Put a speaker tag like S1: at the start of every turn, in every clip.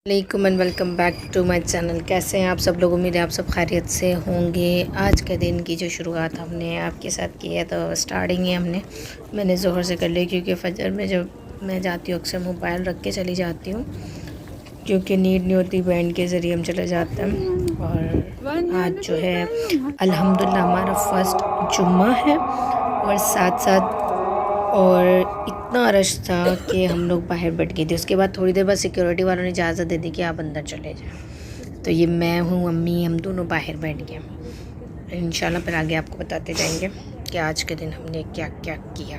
S1: वालेकुम and welcome back to my channel. कैसे हैं आप सब लोग? उम्मीद है आप सब खैरियत से होंगे। आज के दिन की जो शुरुआत हमने आपके साथ की है, तो स्टार्टिंग ही मैंने ज़ोहर से कर ली, क्योंकि फजर में जब मैं जाती हूँ अक्सर मोबाइल रख के चली जाती हूँ, क्योंकि नीड नहीं होती, बैंड के ज़रिए हम चले जाते हैं। और आज जो है अल्हम्दुलिल्लाह हमारा फर्स्ट जुम्मा है, और साथ साथ और इतना रश था कि हम लोग बाहर बैठ गए थे। उसके बाद थोड़ी देर बाद सिक्योरिटी वालों ने इजाज़त दे दी कि आप अंदर चले जाएं। तो ये मैं हूँ, अम्मी, हम दोनों बाहर बैठ गए। इंशाल्लाह फिर आगे आपको बताते जाएंगे कि आज के दिन हमने क्या क्या किया।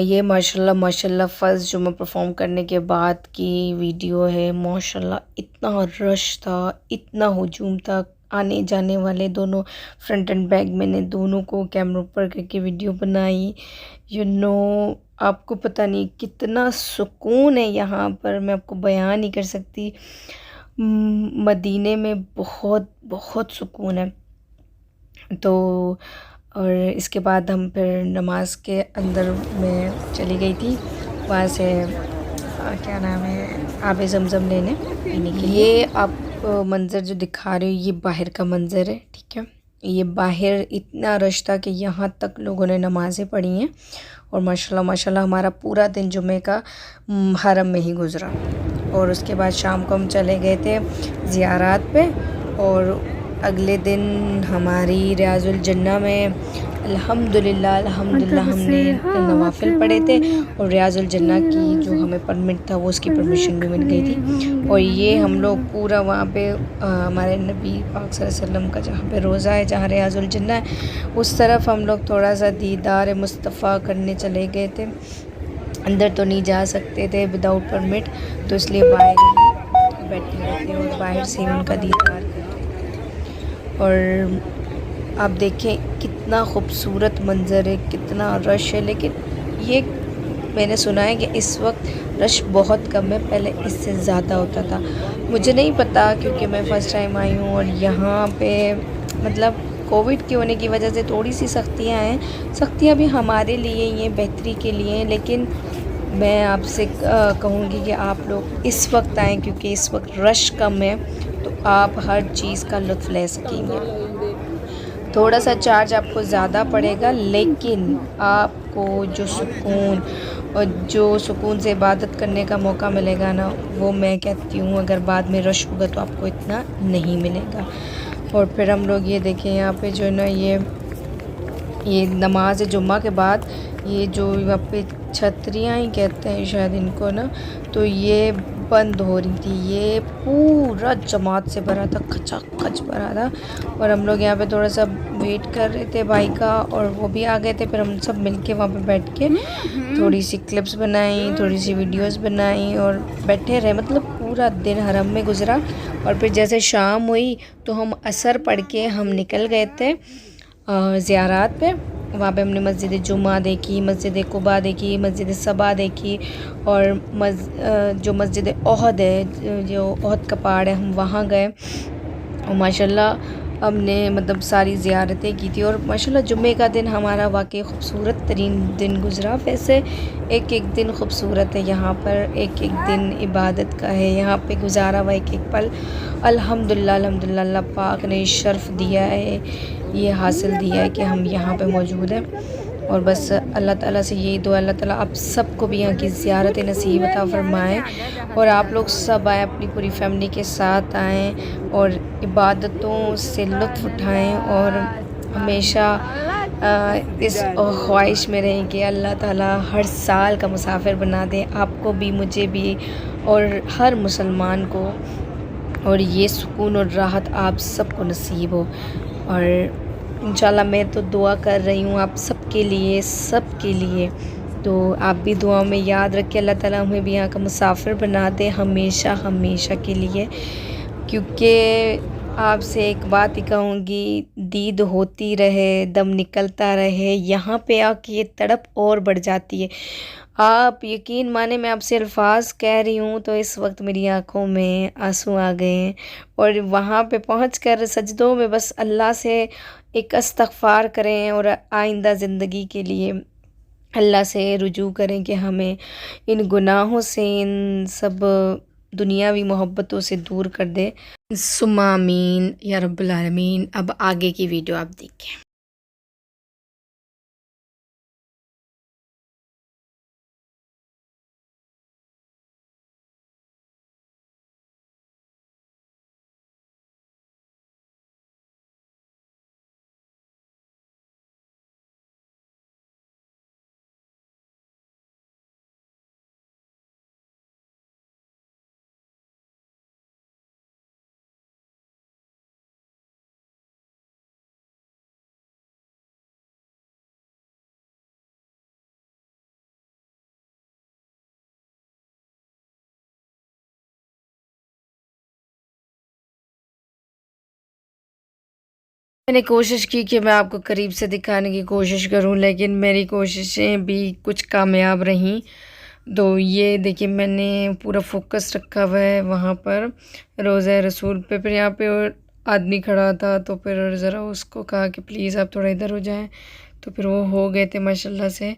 S1: ये माशाल्लाह फ़र्स्ट जुम्मा परफॉर्म करने के बाद की वीडियो है। माशाल्लाह इतना रश था, इतना हुजूम था, आने जाने वाले दोनों फ्रंट एंड बैक, मैंने दोनों को कैमरा पर करके वीडियो बनाई। आपको पता नहीं कितना सुकून है यहाँ पर, मैं आपको बयान नहीं कर सकती। मदीने में बहुत बहुत सुकून है। तो और इसके बाद हम फिर नमाज के अंदर में चली गई थी, वहाँ से क्या नाम है, आब ज़मज़म लेने पीने के लिए। ये आप मंज़र जो दिखा रहे हो, ये बाहर का मंज़र है, ठीक है। ये बाहर इतना रश था कि यहाँ तक लोगों ने नमाज़ें पढ़ी हैं। और माशाल्लाह माशाल्लाह हमारा पूरा दिन जुमे का हरम में ही गुज़रा। और उसके बाद शाम को हम चले गए थे ज़ियारत पे, और अगले दिन हमारी रियाजुल जन्ना में अल्हम्दुलिल्लाह हमने नवाफिल पढ़े थे, और रियाजुल जन्ना की जो हमें परमिट था वो उसकी परमिशन भी मिल गई थी। और ये हम लोग पूरा वहाँ पे हमारे नबी पाक सल्लल्लाहु अलैहि वसल्लम का जहाँ पे रोज़ा है, जहाँ रियाजुल जन्ना है, उस तरफ हम लोग थोड़ा सा दीदार मुस्तफ़ा करने चले गए थे। अंदर तो नहीं जा सकते थे विदाउट परमिट, तो इसलिए बाहर बैठे हुए थे और बाहर से उनका दीदार करते। और आप देखें कितना खूबसूरत मंज़र है, कितना रश है। लेकिन ये मैंने सुना है कि इस वक्त रश बहुत कम है, पहले इससे ज़्यादा होता था। मुझे नहीं पता, क्योंकि मैं फ़र्स्ट टाइम आई हूँ, और यहाँ पे मतलब कोविड के होने की वजह से थोड़ी सी सख्तियाँ हैं। सख्तियाँ भी हमारे लिए ही हैं, बेहतरी के लिए हैं। लेकिन मैं आपसे कहूँगी कि आप लोग इस वक्त आएँ, क्योंकि इस वक्त रश कम है, तो आप हर चीज़ का लुत्फ़ ले सकेंगे। थोड़ा सा चार्ज आपको ज़्यादा पड़ेगा, लेकिन आपको जो सुकून और जो सुकून से इबादत करने का मौका मिलेगा ना, वो मैं कहती हूँ अगर बाद में रश होगा तो आपको इतना नहीं मिलेगा। और फिर हम लोग ये देखें यहाँ पे जो है ना, ये नमाज जुम्मा के बाद ये जो यहाँ पे छतरियाँ ही कहते हैं शायद इनको ना, तो ये बंद हो रही थी। ये पूरा जमात से भरा था, खचाखच भरा था। और हम लोग यहाँ पे थोड़ा सा वेट कर रहे थे भाई का, और वो भी आ गए थे। फिर हम सब मिलके वहाँ पे बैठ के थोड़ी सी क्लिप्स बनाई, थोड़ी सी वीडियोस बनाई, और बैठे रहे। मतलब पूरा दिन हरम में गुजरा। और फिर जैसे शाम हुई तो हम असर पढ़ के हम निकल गए थे ज़ियारत पे। वहाँ पे हमने मस्जिद जुमा देखी, मस्जिद कुबा देखी, मस्जिद सबा देखी, और जो मस्जिद ओहद है, जो ओहद का पहाड़ है, हम वहाँ गए। और माशाल्लाह हमने मतलब सारी ज़ियारतें की थी। और माशाल्लाह जुम्मे का दिन हमारा वाकई ख़ूबसूरत तरीन दिन गुज़रा। वैसे एक एक दिन ख़ूबसूरत है यहाँ पर, एक एक दिन इबादत का है यहाँ पे गुजारा हुआ एक एक पल। अल्हम्दुलिल्लाह अल्हम्दुलिल्लाह अल्लाह पाक ने शर्फ़ दिया है, ये हासिल दिया है कि हम यहाँ पे मौजूद हैं। और बस अल्लाह ताला से यही दुआ, अल्लाह ताला आप सबको भी यहाँ की ज़ियारत नसीब अता फ़रमाएँ, और आप लोग सब आएँ, अपनी पूरी फैमिली के साथ आएँ और इबादतों से लुत्फ़ उठाएँ, और हमेशा इस ख्वाहिश में रहें कि अल्लाह ताला हर साल का मुसाफिर बना दे, आपको भी, मुझे भी और हर मुसलमान को, और ये सुकून और राहत आप सबको नसीब हो। और इंशाल्लाह मैं तो दुआ कर रही हूँ आप सबके लिए, तो आप भी दुआ में याद रखें, अल्लाह ताला हमें भी यहाँ का मुसाफिर बना दे हमेशा हमेशा के लिए। क्योंकि आपसे एक बात ही कहूँगी, दीद होती रहे, दम निकलता रहे, यहाँ पे आके ये तड़प और बढ़ जाती है। आप यकीन माने, मैं आपसे अल्फाज कह रही हूँ तो इस वक्त मेरी आंखों में आंसू आ गए हैं। और वहाँ पे पहुँचकर सजदों में बस अल्लाह से एक इस्तग़फ़ार करें और आइंदा ज़िंदगी के लिए अल्लाह से रुजू करें कि हमें इन गुनाहों से, इन सब दुनियावी मोहब्बतों से दूर कर दे। सुम्मा आमीन या रब्बुल आलमीन। अब आगे की वीडियो आप देखें। मैंने कोशिश की कि मैं आपको करीब से दिखाने की कोशिश करूं, लेकिन मेरी कोशिशें भी कुछ कामयाब रहीं। तो ये देखिए, मैंने पूरा फोकस रखा हुआ है वहाँ पर रोज़ा रसूल पे। फिर यहाँ पे और आदमी खड़ा था, तो फिर ज़रा उसको कहा कि प्लीज़ आप थोड़ा इधर हो जाएं, तो फिर वो हो गए थे माशाल्लाह से।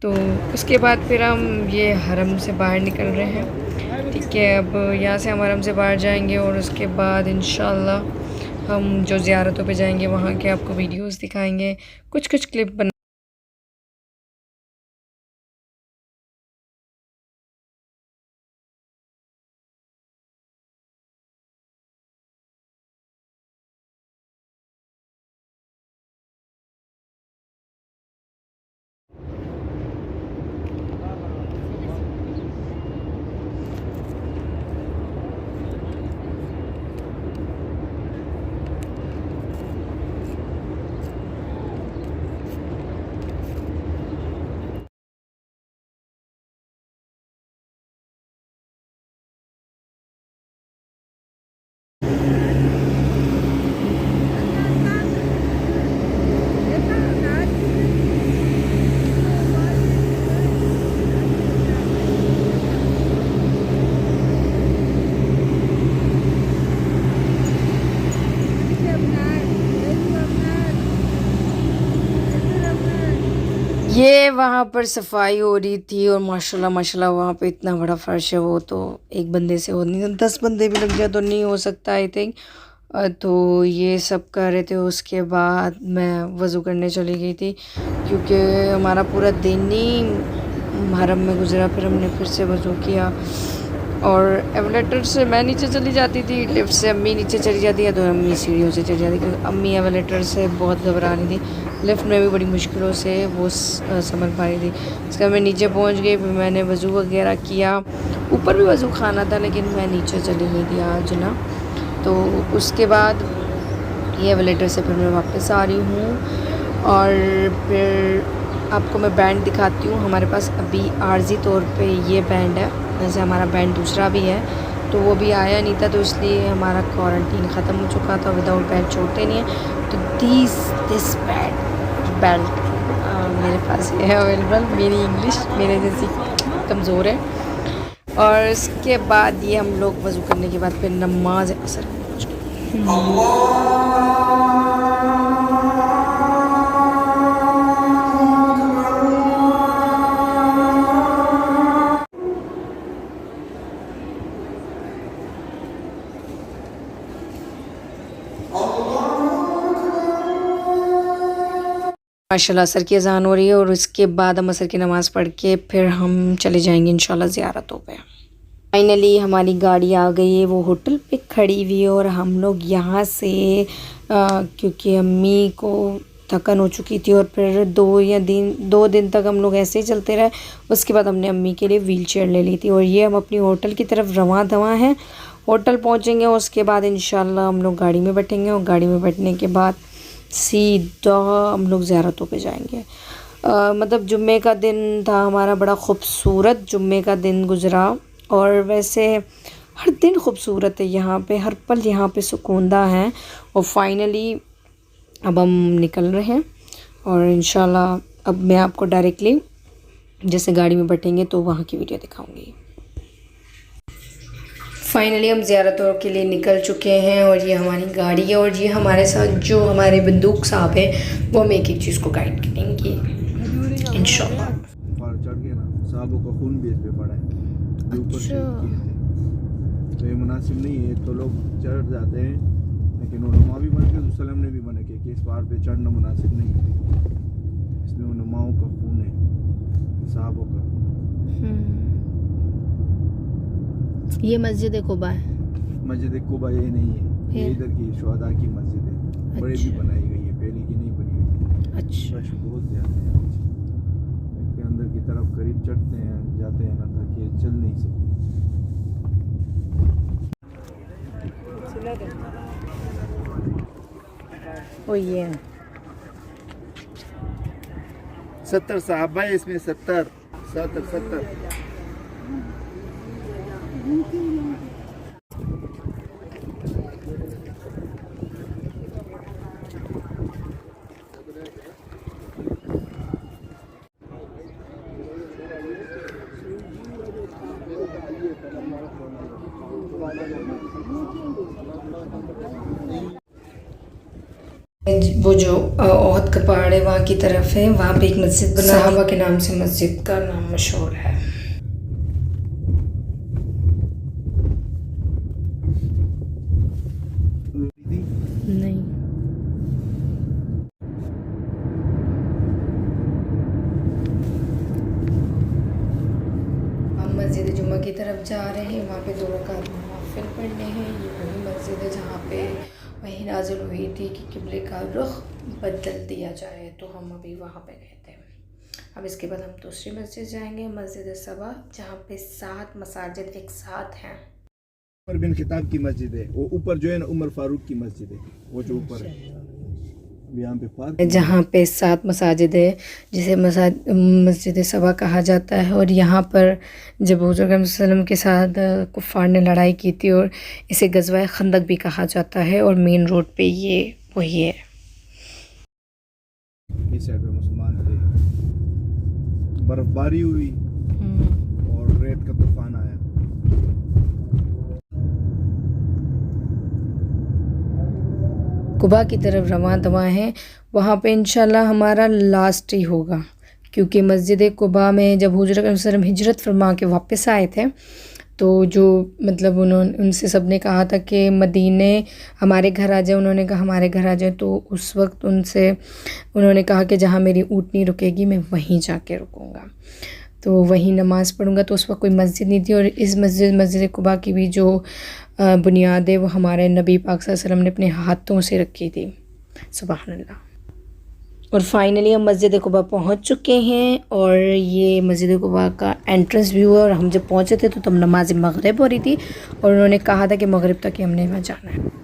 S1: तो उसके बाद फिर हम ये हरम से बाहर निकल रहे हैं। ठीक है, अब यहाँ से हम हरम से बाहर जाएंगे और उसके बाद इंशाल्लाह हम जो ज़ियारतों पे जाएंगे वहाँ के आपको वीडियोस दिखाएंगे, कुछ कुछ क्लिप बना। ये वहाँ पर सफाई हो रही थी और माशाल्लाह माशाल्लाह वहाँ पे इतना बड़ा फ़र्श है, वो तो एक बंदे से हो नहीं, 10 बंदे भी लग जाए तो नहीं हो सकता आई थिंक। तो ये सब कर रहे थे। उसके बाद मैं वज़ू करने चली गई थी, क्योंकि हमारा पूरा दिन ही हरम में गुज़रा। फिर हमने फिर से वज़ू किया और एवेलेटर से मैं नीचे चली जाती थी, लिफ्ट से अम्मी नीचे चली जाती है, तो अम्मी सीढ़ियों से चली जाती, क्योंकि अम्मी एवेलेटर से बहुत घबरा रही थी। लिफ्ट में भी बड़ी मुश्किलों से वो समझ पा रही थी। इसके बाद मैं नीचे पहुंच गई, फिर मैंने वज़ू वगैरह किया। ऊपर भी वज़ू खाना था, लेकिन मैं नीचे चली गई थी आज ना। तो उसके बाद ये एवेलेटर से फिर मैं वापस आ रही हूँ और फिर आपको मैं बैंड दिखाती हूँ। हमारे पास अभी आर्जी तौर पे ये बैंड है, वैसे हमारा बैंड दूसरा भी है, तो वो भी आया नहीं था, तो इसलिए हमारा क्वारंटीन ख़त्म हो चुका था। विदाउट बैंड छोड़ते नहीं है, तो दिस बेल्ट मेरे पास है अवेलेबल। मेरी इंग्लिश मेरे जैसी कमज़ोर है। और इसके बाद ये हम लोग वज़ू करने के बाद फिर नमाज असर पहुँच गए। माशाल्लाह असर की अज़ान हो रही है और इसके बाद हम असर की नमाज़ पढ़ के फिर हम चले जाएंगे इंशाल्लाह ज़ियारतों पे। फाइनली हमारी गाड़ी आ गई है, वो होटल पे खड़ी हुई है और हम लोग यहाँ से क्योंकि अम्मी को थकन हो चुकी थी और फिर 2 दिन तक हम लोग ऐसे ही चलते रहे। उसके बाद हमने अम्मी के लिए व्हील चेयर ले ली थी और ये हम अपनी होटल की तरफ रवां दवा हैं। होटल पहुंचेंगे, उसके बाद इंशाल्लाह हम लोग गाड़ी में बैठेंगे और गाड़ी में बैठने के बाद सीधा हम लोग ज़ियारतों पे जाएंगे। मतलब जुम्मे का दिन था हमारा, बड़ा ख़ूबसूरत जुम्मे का दिन गुज़रा। और वैसे हर दिन खूबसूरत है यहाँ पे, हर पल यहाँ पे सुकूनदा है। और फाइनली अब हम निकल रहे हैं और इंशाल्लाह अब मैं आपको डायरेक्टली जैसे गाड़ी में बैठेंगे तो वहाँ की वीडियो दिखाऊंगी। फाइनली हम ज़ियारतों के लिए निकल चुके हैं और ये हमारी गाड़ी है और ये हमारे साथ जो हमारे बंदूक साहब हैं वो हमें एक एक चीज़ को गाइड करेंगे इंशाल्लाह।
S2: चढ़ के ना साहबों का खून भी इस पे पड़ा है जो ऊपर से किए थे, तो ये मुनासिब नहीं है। तो लोग चढ़ जाते हैं, लेकिन उलमा भी मना के वसल्लम ने भी मना किया कि इस पहाड़ पे चढ़ना मुनासिब नहीं है, इसमें उलमाओं का खून है, साहबों का।
S1: ये मस्जिद कुबा है।
S2: मस्जिद कुबा ये नहीं है, ये इधर की शुहदा की मस्जिद है, बड़े भी बनाई गई है, पहले की नहीं बनी हुई।
S1: अच्छा,
S2: रश बहुत ज़्यादा है, इसके अंदर की तरफ करीब चढ़ते हैं जाते हैं ना, ताकि चल नहीं सकते।
S1: ओ ये
S2: 70 साहबा है इसमें, 70।
S1: वो जो ओहद का पहाड़ है वहाँ की तरफ है, वहाँ पे एक मस्जिद बना, सहाबा के नाम से मस्जिद का नाम मशहूर है। नहीं, हम मस्जिद जुम्मा की तरफ जा रहे हैं, वहाँ पे 2 रकात नवाफिल पढ़ने हैं। ये वही मस्जिद है जहाँ पे वही नाज़िल हुई थी कि क़िबले का रुख बदल दिया जाए, तो हम अभी वहाँ पे गए थे। अब इसके बाद हम दूसरी मस्जिद जाएंगे, मस्जिद सबा, जहाँ पे 7 मसाजिद एक साथ हैं।
S2: उमर बिन खिताब की मस्जिद है, वो ऊपर जो है ना उमर फारूक की मस्जिद है, वो जो ऊपर है यहाँ पे पार्क,
S1: जहाँ पे 7 मसाजिद है, जिसे मस्जिद सबा कहा जाता है। और यहाँ पर जब हुज़ूर सल्लल्लाहु अलैहि वसल्लम के साथ कुफ़ार ने लड़ाई की थी, और इसे गज़वा खंदक भी कहा जाता है। और मेन रोड पे ये वही है।
S2: इस साइड पे मुसलमान थे, बर्फबारी हुई और रेत का तूफान आया।
S1: कुबा की तरफ रवां दवा हैं, वहाँ पे इंशाल्लाह हमारा लास्ट ही होगा, क्योंकि मस्जिद कुबा में जब हुज़ूर सल्लल्लाहु अलैहि वसल्लम हिजरत फरमा के वापस आए थे, तो जो मतलब उनसे सब ने कहा था कि मदीने हमारे घर आ जाए। उन्होंने कहा हमारे घर आ जाए, तो उस वक्त उनसे उन्होंने कहा कि जहाँ मेरी ऊँटनी रुकेगी मैं वहीं जाके रुकूँगा, तो वहीं नमाज़ पढ़ूँगा। तो उस वक्त कोई मस्जिद नहीं थी, और इस मस्जिद कुबा की भी जो बुनियाद है वो हमारे नबी पाक सल्लल्लाहु अलैहि वसल्लम ने अपने हाथों से रखी थी। सुभान अल्लाह। और फाइनली हम मस्जिद कुबा पहुंच चुके हैं, और ये मस्जिद कुबा का एंट्रेंस व्यू है। और हम जब पहुंचे थे तो तब नमाज मगरिब हो रही थी, और उन्होंने कहा था कि मगरिब तक ही हमने वहाँ जाना है।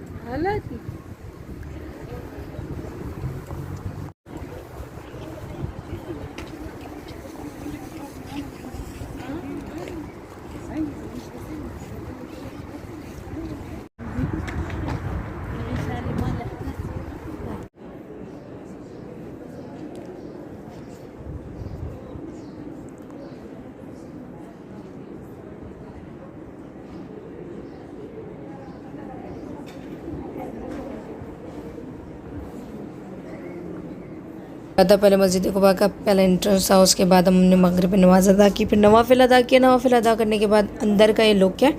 S1: था पहले मस्जिद कुबा का पहला एंट्रेंस था, उसके बाद हमने मगरिब नमाज़ अदा की, फिर नवाफिल अदा किया। नवाफिल अदा करने के बाद अंदर का ये लुक है,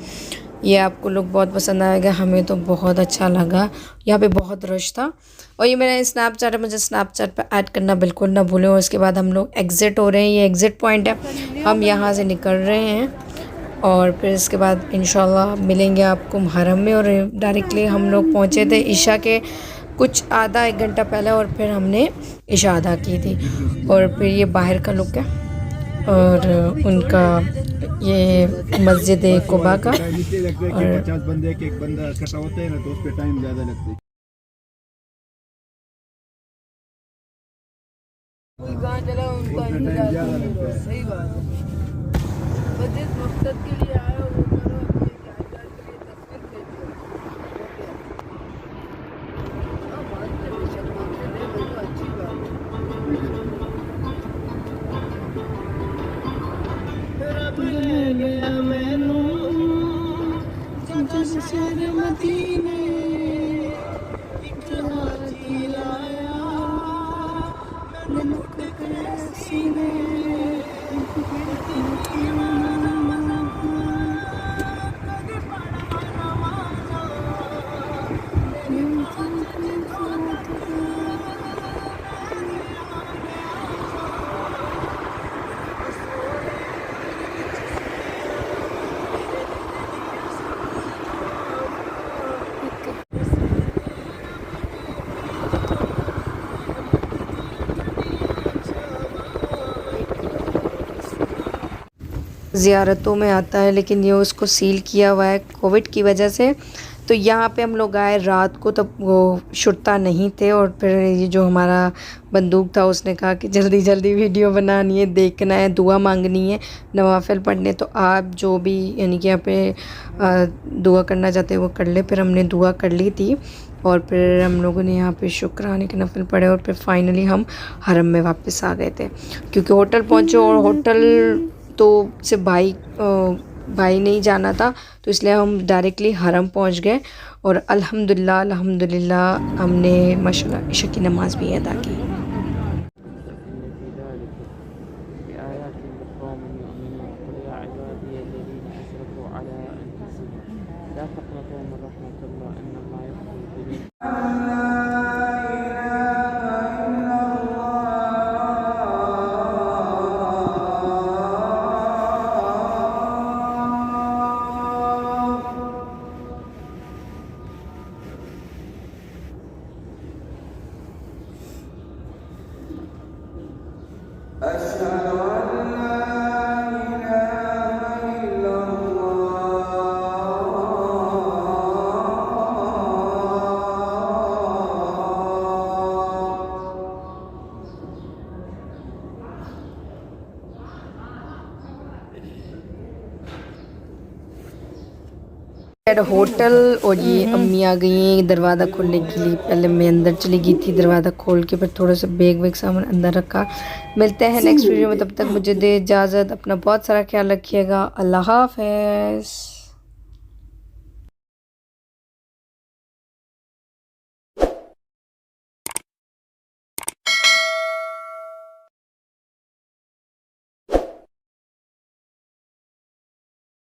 S1: ये आपको लुक बहुत पसंद आएगा, हमें तो बहुत अच्छा लगा। यहाँ पे बहुत रश था। और ये मेरा स्नैपचैट है, मुझे स्नैपचैट पे ऐड करना बिल्कुल ना भूलें। और उसके बाद हम लोग एग्ज़िट हो रहे हैं, ये एग्ज़िट पॉइंट है, हम यहाँ से निकल रहे हैं। और फिर इसके बाद इंशाल्लाह मिलेंगे आपको मुहर्रम में। और डायरेक्टली हम लोग पहुँचे थे ईशा के कुछ आधा एक घंटा पहले, और फिर हमने इशा अदा की थी। और फिर ये बाहर का लुक है और उनका ये मस्जिद है कुबा का।
S2: टाइम इसलिए लगता है कि
S1: और
S2: 50 बंदे के एक बंदा इकट्ठा होता है ना, तो उस पे टाइम ज़्यादा लगता है।
S3: कहाँ चला उनका
S2: टाइम ज़्यादा लगता है।
S3: सही बात है। बस जिस मकसद के लिए आए हो वो करो, अपनी जायदाद के लिए तस्वीर भेजो। हाँ, बात में बेशक मकसद है, वो तो अच्छी बात है। रब ले गया मैनू जब शहर मदीने, एक हाथी लाया मैनू टकरे सीने।
S1: ज़ियारतों में आता है, लेकिन ये उसको सील किया हुआ है कोविड की वजह से। तो यहाँ पे हम लोग आए रात को, तब वो शुरता नहीं थे। और फिर ये जो हमारा बंदूक था उसने कहा कि जल्दी जल्दी वीडियो बनानी है, देखना है, दुआ मांगनी है, नवाफिल पढ़ने। तो आप जो भी यानी कि यहाँ पे दुआ करना चाहते हैं वो कर ले। फिर हमने दुआ कर ली थी और फिर हम लोगों ने यहाँ पे शुक्राने के नफिल पढ़े और फिर फाइनली हम हरम में वापस आ गए थे। क्योंकि होटल पहुँचे और होटल तो सिर्फ भाई नहीं जाना था, तो इसलिए हम डायरेक्टली हरम पहुंच गए। और अल्हम्दुलिल्लाह हमने माशाल्लाह इशा की नमाज़ भी अदा की। होटल और ये अम्मी आ गई हैं दरवाज़ा खोलने के लिए। पहले मैं अंदर चली गई थी, दरवाज़ा खोल के फिर थोड़ा सा बैग सामान अंदर रखा। मिलते हैं नेक्स्ट वीडियो में, तब तक मुझे दे इजाज़त। अपना बहुत सारा ख्याल रखिएगा। अल्लाह हाफ़िज़।